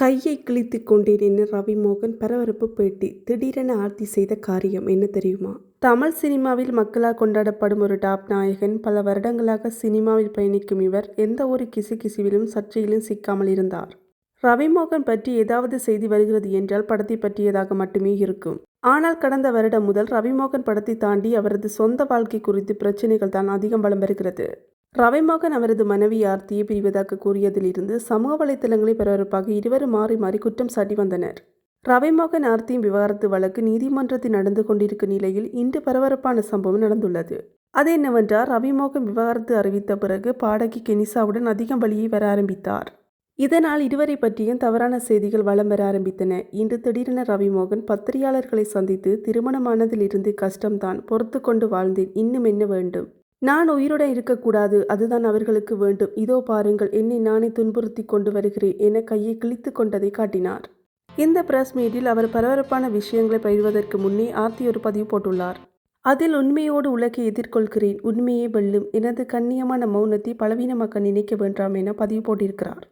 கையை கிழித்துக் கொண்டேன் என ரவிமோகன் பரபரப்பு பேட்டி. திடீரென ஆர்த்தி செய்த காரியம் என்ன தெரியுமா? தமிழ் சினிமாவில் மக்களால் கொண்டாடப்படும் ஒரு டாப் நாயகன். பல வருடங்களாக சினிமாவில் பயணிக்கும் இவர் எந்த ஒரு கிசுகிசுவிலும் சர்ச்சையிலும் சிக்காமல் இருந்தார். ரவிமோகன் பற்றி ஏதாவது செய்தி வருகிறது என்றால் படத்தை பற்றியதாக மட்டுமே இருக்கும். ஆனால் கடந்த வருடம் முதல் ரவிமோகன் படத்தை தாண்டி அவரது சொந்த வாழ்க்கை குறித்து பிரச்சனைகள் தான் அதிகம் வலம் வருகிறது. ரவிமோகன் அவரது மனைவி ஆர்த்தியை பிரிவதாக கூறியதிலிருந்து சமூக வலைதளங்களில் பரபரப்பாக இருவரும் மாறி மாறி குற்றம் சாட்டி வந்தனர். ரவிமோகன் ஆர்த்தியின் விவாகரத்து வழக்கு நீதிமன்றத்தில் நடந்து கொண்டிருக்கும் நிலையில் இன்று பரபரப்பான சம்பவம் நடந்துள்ளது. அது என்னவென்றால், ரவிமோகன் விவாகரத்து அறிவித்த பிறகு பாடகி கெனிசாவுடன் அதிகம் வழியே வர ஆரம்பித்தார். இதனால் இருவரை பற்றியும் தவறான செய்திகள் வலம் வர ஆரம்பித்தன. இன்று திடீரென ரவிமோகன் பத்திரிகையாளர்களை சந்தித்து, திருமணமானதிலிருந்து கஷ்டம்தான், பொறுத்து கொண்டு வாழ்ந்தேன், இன்னும் என்ன வேண்டும், நான் உயிருடன் இருக்கக்கூடாது, அதுதான் அவர்களுக்கு வேண்டும், இதோ பாருங்கள், என்னை நானே துன்புறுத்தி கொண்டு வருகிறேன் என கையை கிழித்து கொண்டதை காட்டினார். இந்த பிரஸ் மீட்டில் அவர் பரபரப்பான விஷயங்களை பகிர்வதற்கு முன்னே ஆர்த்தி ஒரு பதிவு போட்டுள்ளார். அதில் உண்மையோடு உலகை எதிர்கொள்கிறேன், உண்மையே வெல்லும், எனது கண்ணியமான மௌனத்தை பலவீனமாக்க நினைக்க வேண்டாம் என பதிவு போட்டிருக்கிறார்.